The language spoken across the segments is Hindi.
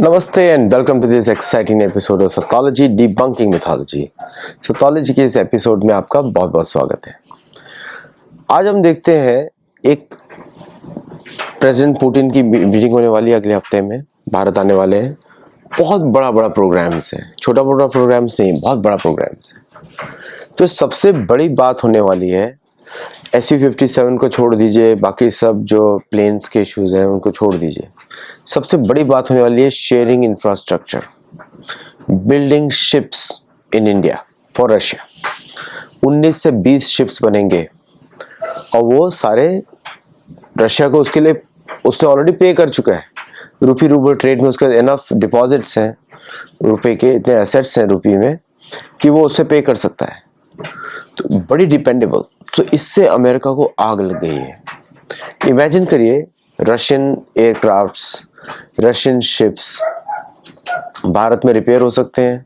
Namaste and welcome to this exciting episode of Sathology Debunking Mythology। Sathology के इस एपिसोड में आपका बहुत बहुत स्वागत है। आज हम देखते हैं एक प्रेसिडेंट पुतिन की मीटिंग होने वाली है अगले हफ्ते में, भारत आने वाले हैं। बहुत बड़ा प्रोग्राम्स है, छोटा मोटा प्रोग्राम्स नहीं, बहुत बड़ा प्रोग्राम्स है। तो सबसे बड़ी बात होने वाली है SU-57 को छोड़ दीजिए, बाकी सब जो प्लेन्स के इश्यूज हैं उनको छोड़ दीजिए। सबसे बड़ी बात होने वाली है sharing infrastructure, building ships in India for Russia. 19 से 20 शिप्स बनेंगे और वो सारे रशिया को उसके लिए उसने ऑलरेडी पे कर चुका है। रूपी रूबल ट्रेड में उसका इनफ डिपॉजिट्स हैं, रुपए के इतने एसेट्स हैं रूपी में कि वो उससे पे कर सकता है। तो बड़ी डिपेंडेबल। तो इससे अमेरिका को आग लग गई है। इमेजिन करिए, Russian aircrafts, Russian ships Bharat में रिपेयर हो सकते हैं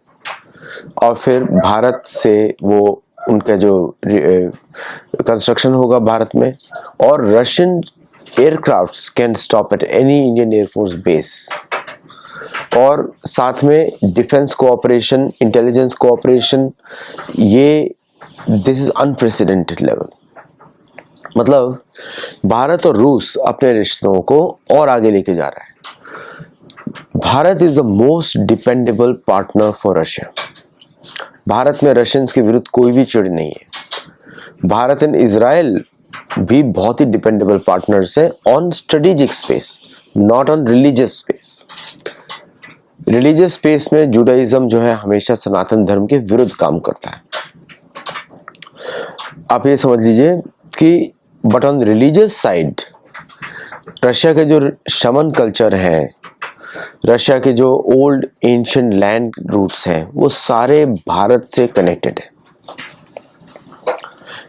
और फिर भारत से वो उनका जो कंस्ट्रक्शन होगा भारत में, और Russian aircrafts can stop at any Indian air force base. और साथ में डिफेंस कोऑपरेशन, इंटेलिजेंस कोऑपरेशन, ये दिस इज अनप्रेसिडेंटेड लेवल। मतलब भारत और रूस अपने रिश्तों को और आगे लेके जा रहा है। Bharat is the most dependable partner for Russia. Bharat में रशियंस के विरुद्ध कोई भी चिड़ नहीं है। भारत एंड इजराइल भी बहुत ही डिपेंडेबल पार्टनर्स है on strategic space, not on religious space. Religious space में जुडाइज्म जो है हमेशा सनातन धर्म के विरुद्ध काम करता है। आप ये समझ लीजिए कि but on religious side Russia के जो शमन कल्चर है, रशिया के जो ओल्ड एंशिएंट लैंड रूट्स हैं, वो सारे भारत से कनेक्टेड है।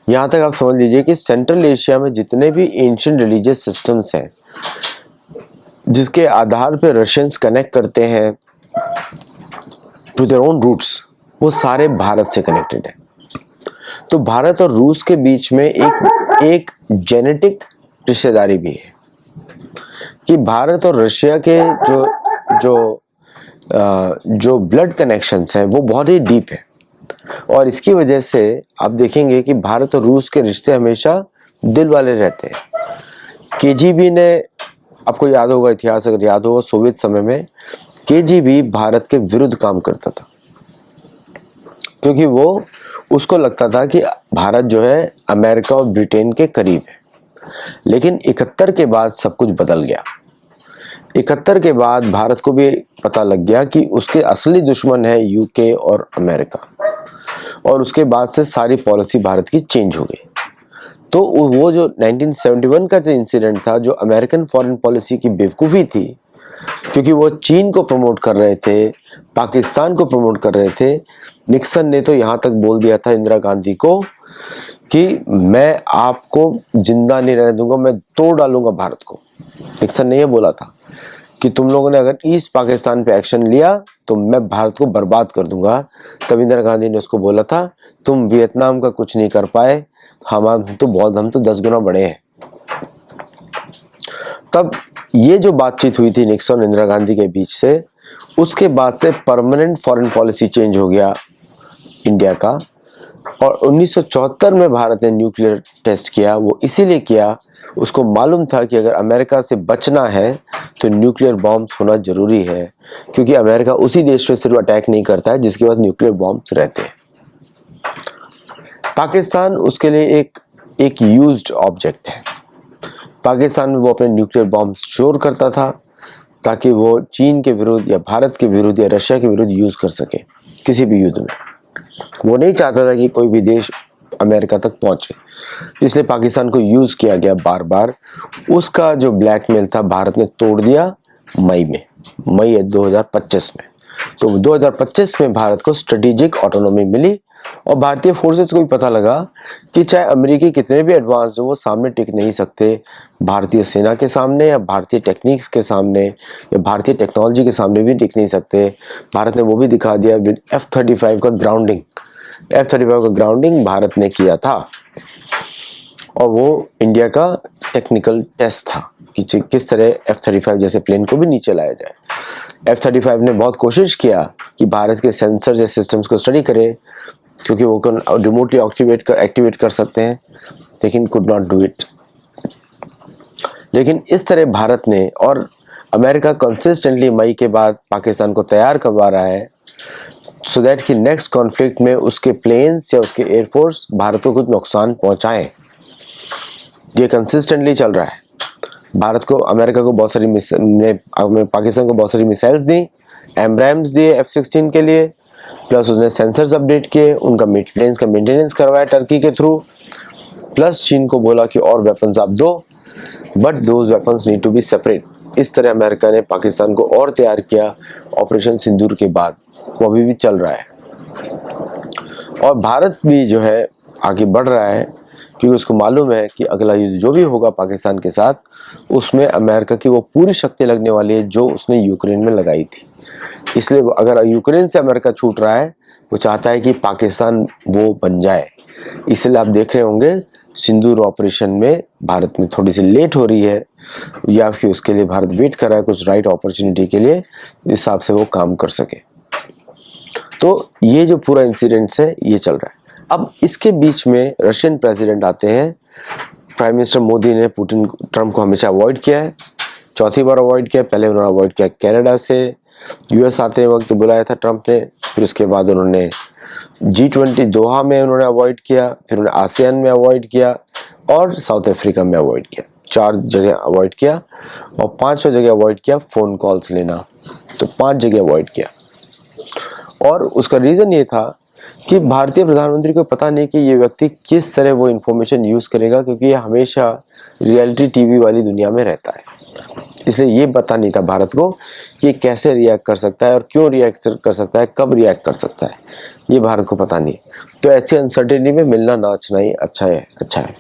यहाँ तक आप समझ लीजिए कि सेंट्रल एशिया में जितने भी एंशिएंट रिलीजियस सिस्टम्स हैं जिसके आधार पे रशियंस कनेक्ट करते हैं टू देयर ओन रूट्स, वो सारे भारत से कनेक्टेड है। तो भारत और रूस के बीच में एक जेनेटिक रिश्तेदारी भी है कि भारत और रशिया के जो ब्लड कनेक्शंस हैं वो बहुत ही डीप है। और इसकी वजह से आप देखेंगे कि भारत और रूस के रिश्ते हमेशा दिल वाले रहते हैं। KGB ने, आपको याद होगा इतिहास अगर याद होगा, सोवियत समय में KGB भारत के विरुद्ध काम करता था क्योंकि वो उसको लगता था कि भारत जो है अमेरिका और ब्रिटेन के करीब है। लेकिन 71 के बाद सब कुछ बदल गया। 71 के बाद भारत को भी पता लग गया कि उसके असली दुश्मन है UK और अमेरिका, और उसके बाद से सारी पॉलिसी भारत की चेंज हो गई। तो वो जो 1971 का जो इंसिडेंट था, जो अमेरिकन फॉरेन पॉलिसी की बेवकूफ़ी थी, क्योंकि वो चीन को प्रमोट कर रहे थे, पाकिस्तान को प्रमोट कर रहे थे। निक्सन ने तो यहाँ तक बोल दिया था इंदिरा गांधी को कि मैं आपको जिंदा नहीं रहने दूंगा, मैं तोड़ डालूंगा भारत को। निक्सन ने ये बोला था कि तुम लोगों ने अगर ईस्ट पाकिस्तान पे एक्शन लिया तो मैं भारत को बर्बाद कर दूंगा। तब इंदिरा गांधी ने उसको बोला था, तुम वियतनाम का कुछ नहीं कर पाए, हम तो 10 गुना बड़े हैं। तब ये जो बातचीत हुई थी निक्सन और इंदिरा गांधी के बीच से, उसके बाद से परमानेंट फॉरेन पॉलिसी चेंज हो गया इंडिया का। और 1974 में भारत ने न्यूक्लियर टेस्ट किया। वो इसीलिए किया, उसको मालूम था कि अगर अमेरिका से बचना है तो न्यूक्लियर बॉम्ब्स होना जरूरी है, क्योंकि अमेरिका उसी देश पे सिर्फ अटैक नहीं करता है जिसके पास न्यूक्लियर बॉम्ब्स रहते हैं। पाकिस्तान उसके लिए एक यूज्ड ऑब्जेक्ट है। पाकिस्तान में वो अपने न्यूक्लियर बॉम्ब स्टोर करता था ताकि वो चीन के विरुद्ध या भारत के विरुद्ध या रशिया के विरुद्ध यूज कर सके किसी भी युद्ध में। वो नहीं चाहता था कि कोई भी देश अमेरिका तक पहुंचे, इसलिए पाकिस्तान को यूज किया गया बार बार। उसका जो ब्लैकमेल था भारत ने तोड़ दिया मई 2025 में। तो 2025 में भारत को स्ट्रेटेजिक ऑटोनॉमी मिली और भारतीय फोर्सेस को भी पता लगा कि चाहे अमेरिकी कितने भी एडवांस्ड हो, वो सामने टिक नहीं सकते भारतीय सेना के सामने या भारतीय टेक्निक्स के सामने या भारतीय टेक्नोलॉजी के सामने भी टिक नहीं सकते। भारत ने वो भी दिखा दिया विद F-35 का ग्राउंडिंग। F-35 का ग्राउंडिंग भारत ने किया था और वो इंडिया का टेक्निकल टेस्ट था कि किस तरह F-35 जैसे प्लेन को भी नीचे लाया जाए। F-35 ने बहुत कोशिश किया कि भारत के सेंसर जैसे सिस्टम्स को स्टडी करे, क्योंकि वो रिमोटली एक्टिवेट कर सकते हैं, लेकिन कुड नॉट डू इट। लेकिन इस तरह भारत ने और अमेरिका कंसिस्टेंटली मई के बाद पाकिस्तान को तैयार करवा रहा है सो दैट कि नेक्स्ट कॉन्फ्लिक्ट में उसके प्लेन्स या उसके एयरफोर्स भारत को कुछ नुकसान पहुंचाएं। ये कंसिस्टेंटली चल रहा है। भारत को अमेरिका को बहुत सारी पाकिस्तान को बहुत सारी मिसाइल्स दी, एमरैम्स दिए F-16 के लिए, प्लस उसने सेंसर्स अपडेट किए, उनका प्लेन्स का मेंटेनेंस करवाया टर्की के थ्रू, प्लस चीन को बोला कि और वेपन्स आप दो, but those weapons need to be separate. इस तरह अमेरिका ने पाकिस्तान को और तैयार किया ऑपरेशन सिंदूर के बाद। वो अभी भी चल रहा है और भारत भी जो है आगे बढ़ रहा है, क्योंकि उसको मालूम है कि अगला युद्ध जो भी होगा पाकिस्तान के साथ, उसमें अमेरिका की वो पूरी शक्ति लगने वाली है जो उसने यूक्रेन में लगाई थी। इसलिए अगर यूक्रेन से अमेरिका छूट रहा है, वो चाहता है कि पाकिस्तान वो बन जाए। इसलिए आप देख रहे होंगे सिंदूर ऑपरेशन में भारत में थोड़ी सी लेट हो रही है, या फिर उसके लिए भारत वेट कर रहा है कुछ राइट अपॉर्चुनिटी के लिए, इस हिसाब से वो काम कर सके। तो ये जो पूरा इंसिडेंट्स है ये चल रहा है। अब इसके बीच में रशियन प्रेसिडेंट आते हैं। प्राइम मिनिस्टर मोदी ने ट्रम्प को हमेशा अवॉइड किया है, चौथी बार अवॉइड किया। पहले उन्होंने अवॉइड किया कनाडा से, यूएस आते वक्त बुलाया था ट्रम्प ने, फिर उसके बाद उन्होंने G20 दोहा में उन्होंने अवॉइड किया, फिर उन्होंने आसियान में अवॉइड किया और साउथ अफ्रीका में अवॉइड किया। 4 जगह अवॉइड किया और 5वां जगह अवॉइड किया फ़ोन कॉल्स लेना, तो 5 जगह अवॉइड किया। और उसका रीज़न ये था कि भारतीय प्रधानमंत्री को पता नहीं कि ये व्यक्ति किस तरह वो इन्फॉर्मेशन यूज़ करेगा, क्योंकि ये हमेशा रियलिटी टीवी वाली दुनिया में रहता है। इसलिए ये पता नहीं था भारत को कि ये कैसे रिएक्ट कर सकता है और क्यों रिएक्ट कर सकता है, कब रिएक्ट कर सकता है, ये भारत को पता नहीं। तो ऐसी अनसर्टेनिटी में मिलना नाचना ही अच्छा है।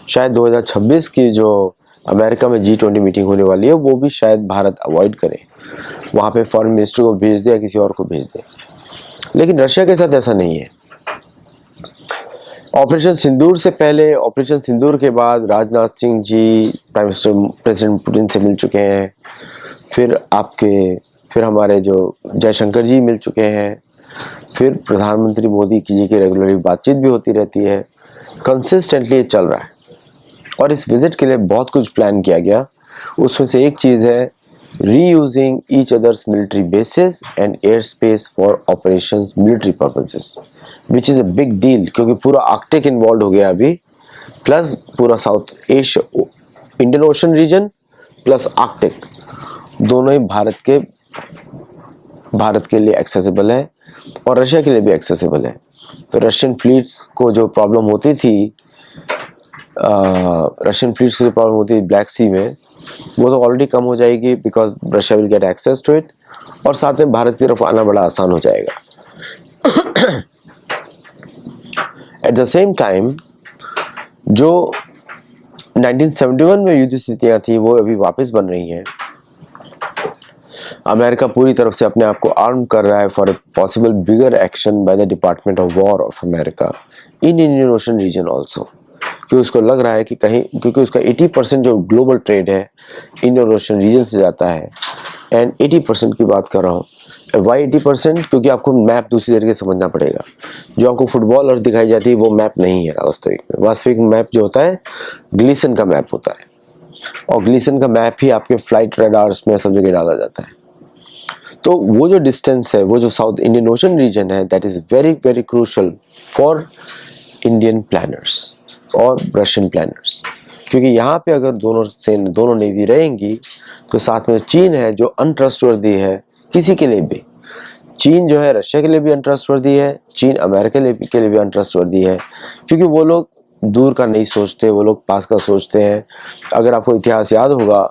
शायद 2026 की जो अमेरिका में G20 मीटिंग होने वाली है, वो भी शायद भारत अवॉइड करे, वहाँ पे फॉरेन मिनिस्टर को भेज दे या किसी और को भेज दे। लेकिन रशिया के साथ ऐसा नहीं है। ऑपरेशन सिंदूर से पहले, ऑपरेशन सिंदूर के बाद राजनाथ सिंह जी प्रेसिडेंट पुतिन से मिल चुके हैं, फिर हमारे जो जयशंकर जी मिल चुके हैं, फिर प्रधानमंत्री मोदी जी की रेगुलरली बातचीत भी होती रहती है। कंसिस्टेंटली ये चल रहा है और इस विजिट के लिए बहुत कुछ प्लान किया गया। उसमें से एक चीज़ है reusing each other's military bases and airspace for operations military purposes, which is a big deal, क्योंकि पूरा आर्कटिक इन्वॉल्व हो गया अभी, प्लस पूरा South Asia, Indian Ocean region plus Arctic, दोनों ही भारत के लिए एक्सेसिबल है और रशिया के लिए भी एक्सेसिबल है। तो रशियन फ्लीट्स को जो प्रॉब्लम होती थी ब्लैक सी में, वो तो ऑलरेडी कम हो जाएगी, because Russia will get access to it, और साथ में भारत की तरफ आना बड़ा आसान हो जाएगा। एट द सेम टाइम जो 1971 में युद्ध स्थितियां थी वो अभी वापस बन रही हैं। अमेरिका पूरी तरफ से अपने आप को आर्म कर रहा है for a possible bigger action by the Department of War of America in Indian Ocean region also, क्योंकि उसको लग रहा है कि कहीं, क्योंकि उसका 80% जो ग्लोबल ट्रेड है इंडियन ओशन रीजन से जाता है, एंड 80% की बात कर रहा हूँ। वाई 80%? क्योंकि आपको मैप दूसरी तरीके से समझना पड़ेगा। जो आपको फुटबॉल और दिखाई जाती है वो मैप नहीं है वास्तविक में। वास्तविक मैप जो होता है ग्लीसन का मैप होता है, और ग्लीसन का मैप ही आपके फ्लाइट रडार्स में सब जगह डाला जाता है। तो वो जो डिस्टेंस है, वो जो साउथ इंडियन ओशन रीजन है, that is very very crucial for Indian planners और रशियन प्लानर्स, क्योंकि यहाँ पे अगर दोनों नेवी रहेंगी तो साथ में चीन है जो अनट्रस्टवर्दी है किसी के लिए भी। चीन जो है रशिया के लिए भी अनट्रस्टवर्दी है, चीन अमेरिका के लिए भी अनट्रस्टवर्दी है, क्योंकि वो लोग दूर का नहीं सोचते, वो लोग पास का सोचते हैं। अगर आपको इतिहास याद होगा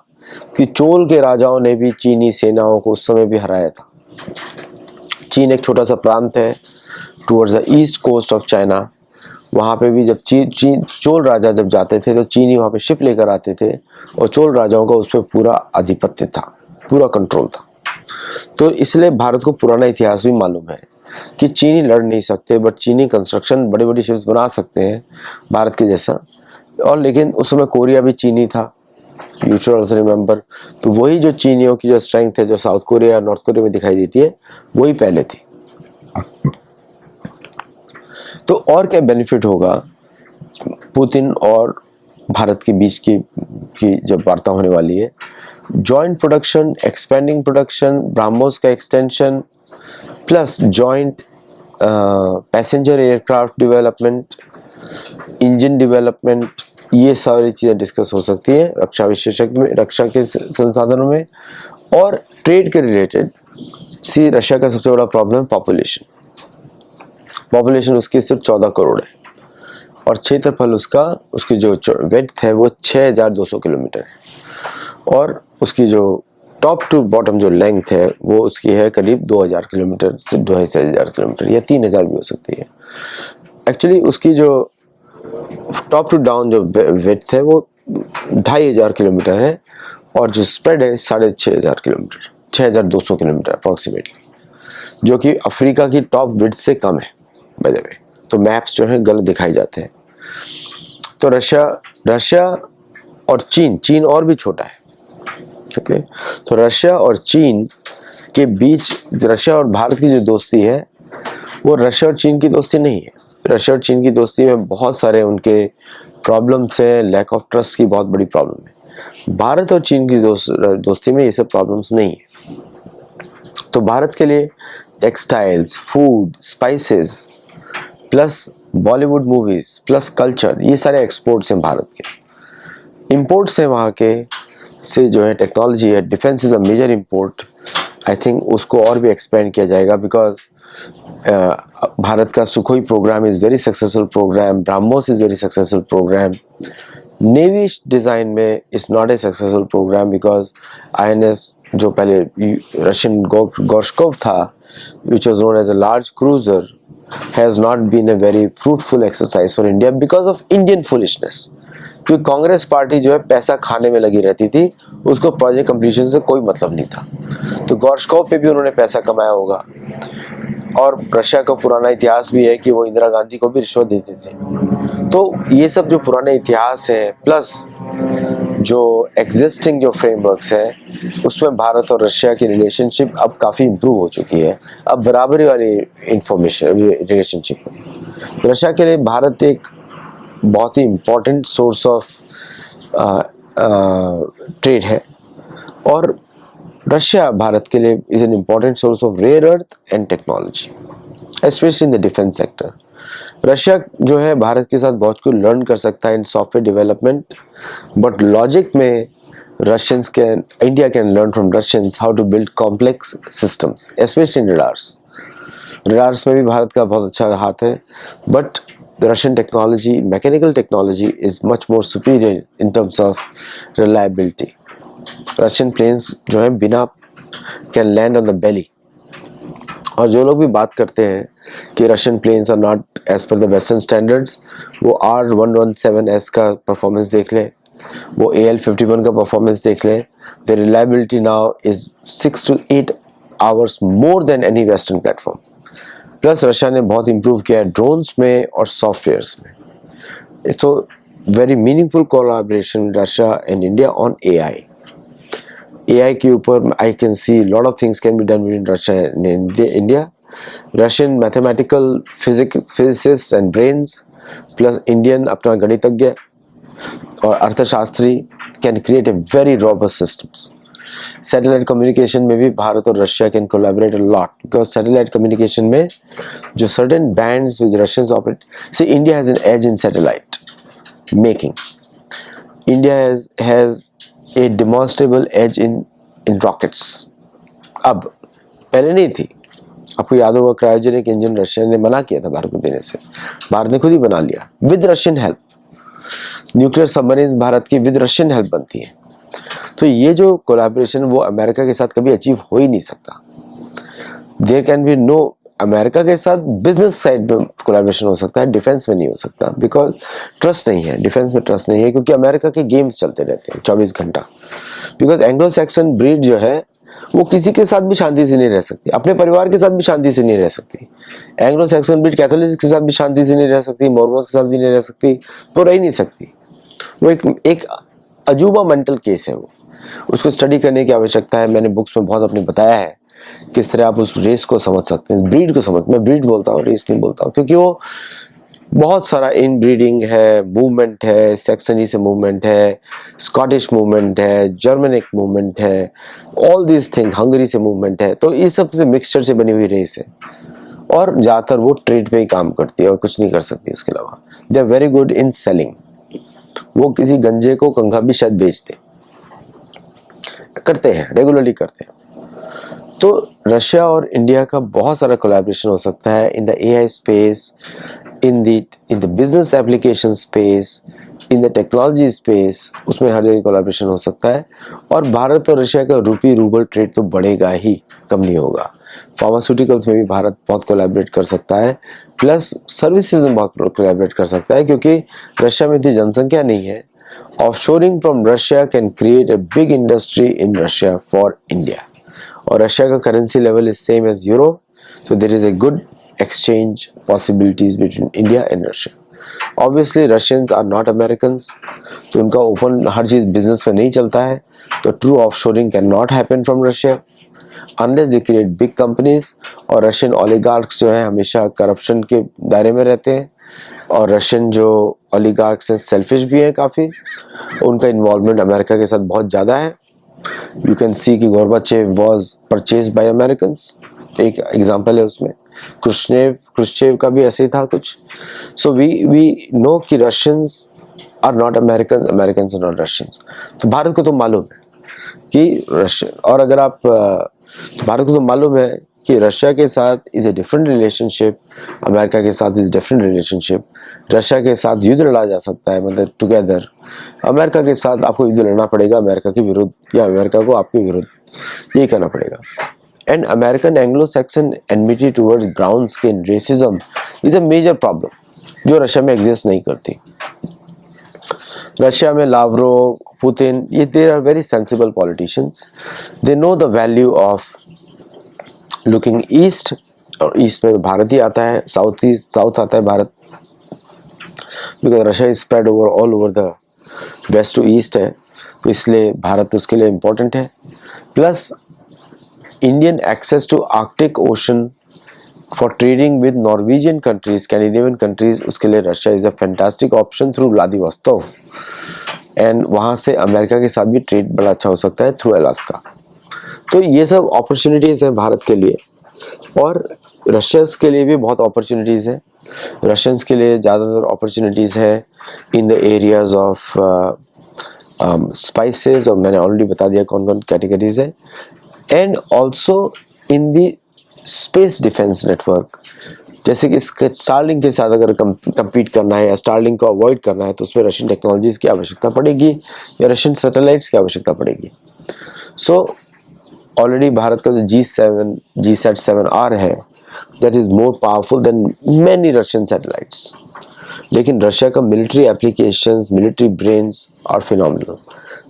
कि चोल के राजाओं ने भी चीनी सेनाओं को उस समय भी हराया था। चीन एक छोटा सा प्रांत है towards the east coast of China. वहाँ पे भी जब चोल राजा जब जाते थे तो चीनी वहाँ पे शिप लेकर आते थे, और चोल राजाओं का उस पर पूरा आधिपत्य था, पूरा कंट्रोल था। तो इसलिए भारत को पुराना इतिहास भी मालूम है कि चीनी लड़ नहीं सकते, बट चीनी कंस्ट्रक्शन बड़ी शिप्स बना सकते हैं भारत के जैसा। और लेकिन उस समय कोरिया भी चीनी था, यू शुड ऑल्सो रिमेम्बर। तो वही जो चीनियों की जो स्ट्रेंथ है जो साउथ कोरिया या नॉर्थ कोरिया में दिखाई देती है वही पहले थी। तो और क्या बेनिफिट होगा पुतिन और भारत के बीच की जब वार्ता होने वाली है? Joint production, expanding production, BrahMos का extension, plus joint passenger aircraft development, engine development, ये सारी चीज़ें डिस्कस हो सकती है रक्षा विशेषज्ञ में, रक्षा के संसाधनों में। और ट्रेड के रिलेटेड सी रशिया का सबसे बड़ा प्रॉब्लम पॉपुलेशन। पॉपुलेशन उसकी सिर्फ 14 करोड़ है और क्षेत्रफल उसकी जो विड्थ है वो 6200 किलोमीटर है और उसकी जो टॉप टू बॉटम जो लेंथ है वो उसकी है करीब 2000 किलोमीटर से 2500 किलोमीटर या 3000 भी हो सकती है। एक्चुअली उसकी जो टॉप टू डाउन जो विड्थ है वो 2500 किलोमीटर है और जो स्प्रेड है 6500 किलोमीटर, 6200 किलोमीटर अप्रॉक्सीमेटली, जो कि अफ्रीका की टॉप विड्थ से कम है बाय द वे। तो मैप्स जो हैं गलत दिखाई जाते हैं। तो रशिया और चीन और भी छोटा है, ओके। तो रशिया और चीन के बीच, रशिया और भारत की जो दोस्ती है वो रशिया और चीन की दोस्ती नहीं है। रशिया और चीन की दोस्ती में बहुत सारे उनके प्रॉब्लम्स हैं, लैक ऑफ ट्रस्ट की बहुत बड़ी प्रॉब्लम है। भारत और चीन की दोस्ती में ये सब प्रॉब्लम्स नहीं है। तो भारत के लिए textiles, food, spices plus Bollywood movies plus culture, ये सारे एक्सपोर्ट्स हैं भारत के। इंपोर्ट्स हैं वहाँ के से जो है टेक्नोलॉजी है, defence is a major import. I think उसको और भी एक्सपेंड किया जाएगा बिकॉज भारत का Sukhoi programme is very successful programme, BrahMos is very successful programme. Navy design में is not a successful programme because INS जो पहले रशियन गोर्शकोव था which was known as a large cruiser has not been a very fruitful exercise for India because of Indian foolishness। क्योंकि कांग्रेस पार्टी जो है पैसा खाने में लगी रहती थी, उसको प्रोजेक्ट कंप्लीशन से कोई मतलब नहीं था। तो गोर्शकोव पे भी उन्होंने पैसा कमाया होगा और रशिया का पुराना इतिहास भी है कि वो इंदिरा गांधी को भी रिश्वत देते थे। तो ये सब जो पुराने इतिहास है प्लस जो एग्जिस्टिंग जो फ्रेमवर्क्स है उसमें भारत और रशिया की रिलेशनशिप अब काफ़ी इम्प्रूव हो चुकी है। अब बराबरी वाली इंफॉर्मेशन रिलेशनशिप। रशिया के लिए भारत एक बहुत ही इम्पोर्टेंट सोर्स ऑफ ट्रेड है और रशिया भारत के लिए is an important source of rare earth and technology, specially in the defence sector. Russia जो है भारत के साथ बहुत कुछ लर्न कर सकता है in software development, but logic में Russians can, India can learn from Russians how to build complex systems, specially in radars. Radars में भी भारत का बहुत अच्छा हाथ है, but Russian technology, mechanical technology is much more superior in terms of reliability. Russian planes जो है बिना can land on the belly. और जो लोग भी बात करते हैं कि Russian planes are not as per the western standards, वो R117S का परफॉर्मेंस देख लें, वो AL51 का परफॉर्मेंस देख लें। The reliability now is 6 to 8 hours more than any western platform. Plus Russia ने बहुत इम्प्रूव किया है ड्रोन्स में और सॉफ्टवेयर्स में। तो very meaningful collaboration Russia and India on AI के ऊपर I can see lot of things can be done between Russia and India. Russian mathematical physicist and brains plus Indian अपना गणितज्ञ और अर्थशास्त्री can create a very robust systems. Satellite communication में भी भारत और Russia can collaborate a lot because satellite communication में जो certain bands with Russians operate, see India has an as in satellite making. India has a demonstrable edge in rockets. अब पहले नहीं थी, आपको याद होगा क्रायोजेनिक इंजन रशिया ने मना किया था भारत को देने से, भारत ने खुद ही बना लिया with Russian help. Nuclear submarines Bharat की विद रशियन हेल्प बनती है। तो ये जो कोलैबोरेशन वो अमेरिका के साथ कभी अचीव हो ही नहीं सकता। There can be no, America के साथ बिजनेस साइड में कोलैबोरेशन हो सकता है, डिफेंस में नहीं हो सकता बिकॉज ट्रस्ट नहीं है, डिफेंस में ट्रस्ट नहीं है क्योंकि अमेरिका के गेम्स चलते रहते हैं 24 घंटा। बिकॉज एंग्लो सैक्सन ब्रीड जो है वो किसी के साथ भी शांति से नहीं रह सकती, अपने परिवार के साथ भी शांति से नहीं रह सकती। एंग्लो सैक्सन ब्रीड कैथोलिक के साथ भी शांति से नहीं रह सकती, मॉर्मोन्स के साथ भी नहीं रह सकती, वो रह ही नहीं सकती। वो एक अजूबा मेंटल केस है वो, उसको स्टडी करने की आवश्यकता है। मैंने बुक्स में बहुत अपने बताया है किस तरह आप उस रेस को समझ सकते हैं, ब्रीड को समझ, मैं ब्रीड बोलता हूँ, रेस नहीं बोलता हूँ, क्योंकि वो बहुत सारा इन ब्रीडिंग है, मूवमेंट है, सेक्सनी से मूवमेंट है, स्कॉटिश मूवमेंट है, जर्मनिक मूवमेंट है, ऑल दिस थिंग, हंगरी से मूवमेंट है। तो इस सब से मिक्सचर से बनी हुई रेस है और ज़्यादातर वो ट्रेड पे ही काम करती है और कुछ नहीं कर सकती उसके अलावा। They are very good in selling, वो किसी गंजे को कंघा भी शायद बेचते करते हैं, रेगुलरली करते हैं। तो रशिया और इंडिया का बहुत सारा कोलैबोरेशन हो सकता है in the AI space, in the business application space, in the technology space, उसमें हर जगह कोलैबोरेशन हो सकता है। और भारत और रशिया का रूपी रूबल ट्रेड तो बढ़ेगा ही, कम नहीं होगा। फार्मास्यूटिकल्स में भी भारत बहुत कोलैबोरेट कर सकता है, प्लस सर्विसेज में बहुत कोलैबोरेट कर सकता है, क्योंकि रशिया में इतनी जनसंख्या नहीं है। Offshoring from Russia can create a big industry in Russia for India. और रशिया का currency level is same as euro, तो there is a good exchange possibilities between India and Russia. Obviously Russians are not Americans, तो उनका ओपन हर चीज़ बिजनेस में नहीं चलता है, तो true offshoring can not happen from Russia unless they create big companies. और रशियन ओलिगार्क्स जो हैं हमेशा करप्शन के दायरे में रहते हैं, और रशियन जो ओलिगार्क्स हैं सेल्फिश भी हैं काफ़ी, उनका इन्वॉल्वमेंट अमेरिका के साथ बहुत ज़्यादा है। यू कैन सी कि Gorbachev was purchase by Americans, एक एग्जाम्पल है उसमें। क्रुश्चेव का भी ऐसे ही था कुछ। सो वी नो कि Russians are not American, Americans are not Russians. तो भारत को तो मालूम है कि रशिया, और अगर आप भारत को तो मालूम है कि रशिया के साथ is a different relationship, America के साथ इज डिफरेंट रिलेशनशिप। रशिया के साथ युद्ध लड़ा जा सकता है, मतलब टुगेदर। अमेरिका के साथ आपको युद्ध लड़ना पड़ेगा अमेरिका के विरुद्ध, या अमेरिका को आपके विरुद्ध, ये करना पड़ेगा। And American Anglo-Saxon enmity towards brown skin racism is a major problem, जो रशिया में एग्जिस्ट नहीं करती। रशिया में लावरोव, पुतिन, ये there are very sensible politicians. They know the value of looking east, और ईस्ट में भारत ही आता है, साउथ आता है Bharat, because Russia is spread over all over the west to east है, तो इसलिए भारत उसके लिए इम्पोर्टेंट है। Plus Indian access to Arctic Ocean for trading with Norwegian countries, Scandinavian countries, उसके लिए Russia is a fantastic option through Vladivostok, and वहाँ से अमेरिका के साथ भी ट्रेड बड़ा अच्छा हो सकता है थ्रू अलास्का। तो ये सब अपॉर्चुनिटीज़ हैं भारत के लिए, और रशियंस के लिए भी बहुत अपॉर्चुनिटीज़ हैं। रशियंस के लिए ज़्यादातर अपॉर्चुनिटीज़ है in the areas of spices, और मैंने ऑलरेडी बता दिया कौन कौन कैटेगरीज है। And also in the space defence network, जैसे कि स्टारलिंक के साथ अगर compete करना है या स्टारलिंक को अवॉइड करना है, तो उसमें रशियन टेक्नोलॉजीज़ की आवश्यकता पड़ेगी या रशियन सैटेलाइट्स की आवश्यकता पड़ेगी। सो ऑलरेडी भारत का जो GSAT-7R है, that is more powerful than many Russian satellites. लेकिन रशिया का military applications, military brains are phenomenal.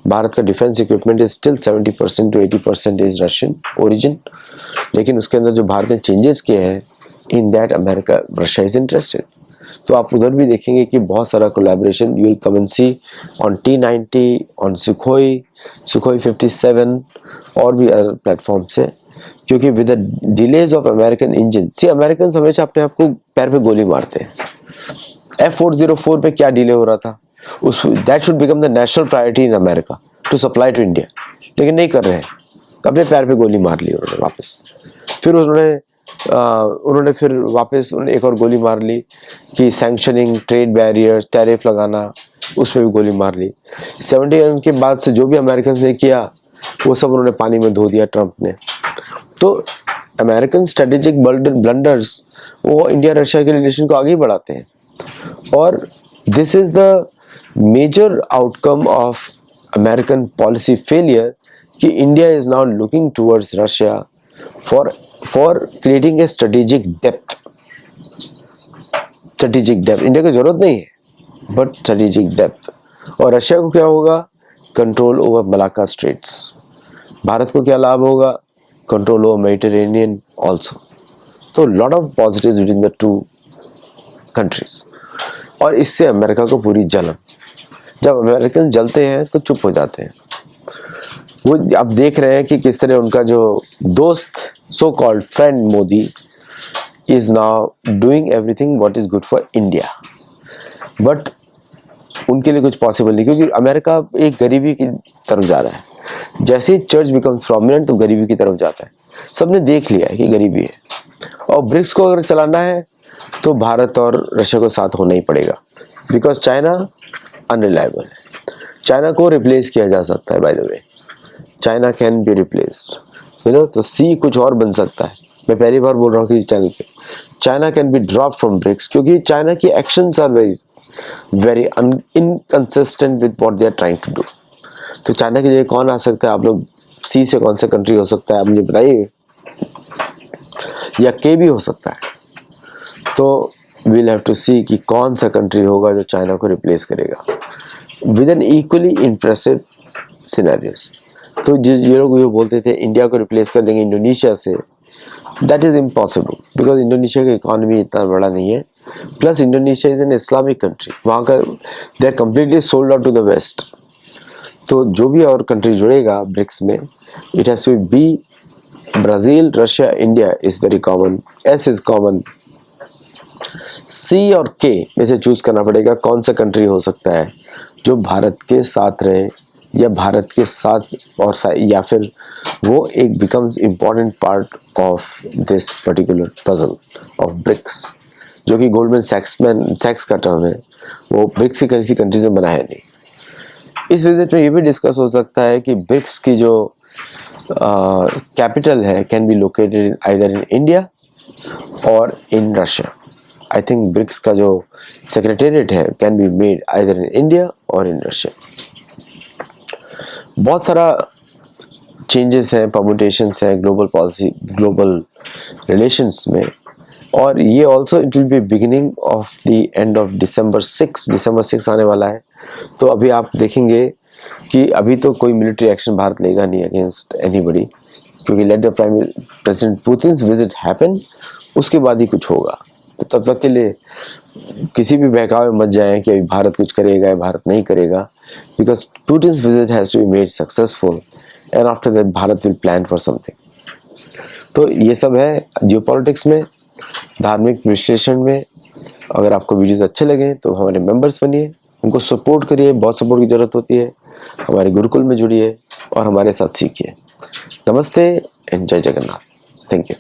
Bharat का defence equipment is still 70% to 80% is Russian origin, लेकिन उसके अंदर जो भारत ने चेंजेस किए हैं, in that America, Russia is interested. तो आप उधर भी देखेंगे कि बहुत सारा collaboration you will come and see on T-90, on Sukhoi 57 और भी अदर प्लेटफॉर्म से, क्योंकि with the delays of American engine, see American हमेशा अपने आप को पैर पे गोली मारते हैं। F-404 पे क्या डिले हो रहा था, उस that should become the national priority in America to supply to India, लेकिन नहीं कर रहे हैं, तो अपने पैर पे गोली मार ली उन्होंने वापस। फिर उन्होंने फिर वापस एक और गोली मार ली कि सैंक्शनिंग, ट्रेड बैरियर्स, टैरिफ लगाना, उसमें भी गोली मार ली। 71 के बाद से जो भी अमेरिकन ने किया वो सब उन्होंने पानी में धो दिया ट्रंप ने। तो अमेरिकन स्ट्रेटेजिक ब्लंडर्स वो इंडिया रशिया के रिलेशन को आगे बढ़ाते हैं, और this is the major outcome of American policy failure कि India is now looking towards Russia for creating a strategic depth. India को जरूरत नहीं है, बट स्ट्रेटेजिक डेप्थ। और रशिया को क्या होगा, control over Malacca Straits. Bharat को क्या लाभ होगा, कंट्रोल ओवर मेडिटेरेनियन ऑल्सो। तो lot of positives between the two countries, और इससे अमेरिका को पूरी जलन, जब अमेरिकन जलते हैं तो चुप हो जाते हैं। वो आप देख रहे हैं कि किस तरह उनका जो दोस्त, so called friend Modi, is now doing everything what is good for India, but उनके लिए कुछ पॉसिबल नहीं, क्योंकि अमेरिका एक गरीबी की तरफ जा रहा है। जैसे ही चर्च बिकम्स प्रोमिनेंट तो गरीबी की तरफ जाता है। सबने देख लिया है कि गरीबी है, और ब्रिक्स को अगर चलाना है तो भारत और रशिया को साथ होना ही पड़ेगा, बिकॉज चाइना अनरिलायबल है। चाइना को रिप्लेस किया जा सकता है, by the way China can be replaced, you know. तो सी कुछ और बन सकता है। मैं पहली बार बोल रहा हूँ कि चैनल पे China can be drop from BRICS, क्योंकि चाइना की actions are very inconsistent with what they are trying to do. तो चाइना की जगह कौन आ सकता है? आप लोग सी से कौन सा कंट्री हो सकता है आप मुझे बताइए, या के भी हो सकता है। तो वील हैव टू सी कि कौन सा कंट्री होगा जो चाइना को रिप्लेस करेगा with N equally impressive scenarios. तो ये लोग ये बोलते थे इंडिया को रिप्लेस कर देंगे इंडोनेशिया से, that is impossible, because Indonesia का इकोनॉमी इतना बड़ा नहीं है, plus Indonesia is an Islamic country, वहाँ का they are completely sold out to the west. तो जो भी और कंट्री जुड़ेगा ब्रिक्स में, it has to be Brazil, Russia, India is very common, S is common, C और के में से चूज करना पड़ेगा कौन सा कंट्री हो सकता है जो भारत के साथ रहे, या भारत के साथ और या फिर वो एक becomes important part of this particular puzzle of BRICS, जो कि गोल्डमैन सैक्स का टर्म है। वो ब्रिक्स की किसी कंट्री से बना है नहीं। इस विजिट में ये भी डिस्कस हो सकता है कि ब्रिक्स की जो कैपिटल है can be located either in India और in Russia. I think BRICS का जो सेक्रेटेरिएट है can be made either in India और इन रशिया। बहुत सारा चेंजेस हैं, परमुटेशंस हैं ग्लोबल पॉलिसी, ग्लोबल रिलेशंस में, और ये also it will be beginning of the end of December 6 आने वाला है। तो अभी आप देखेंगे कि अभी तो कोई मिलिट्री एक्शन भारत लेगा नहीं अगेंस्ट एनीबडी, क्योंकि let the president Putin's visit happen, उसके बाद ही कुछ होगा। तो तब तक के लिए किसी भी बहकावे मत जाएं कि अभी भारत कुछ करेगा या भारत नहीं करेगा, because Putin's visit has to be made successful and after that Bharat will plan for something. तो ये सब है जियोपॉलिटिक्स में, धार्मिक विश्लेषण में। अगर आपको वीडियोस अच्छे लगे तो हमारे मेंबर्स बनिए, उनको सपोर्ट करिए, बहुत सपोर्ट की ज़रूरत होती है। हमारे गुरुकुल में जुड़िए और हमारे साथ सीखिए। नमस्ते एंड जय जगन्नाथ। Thank you.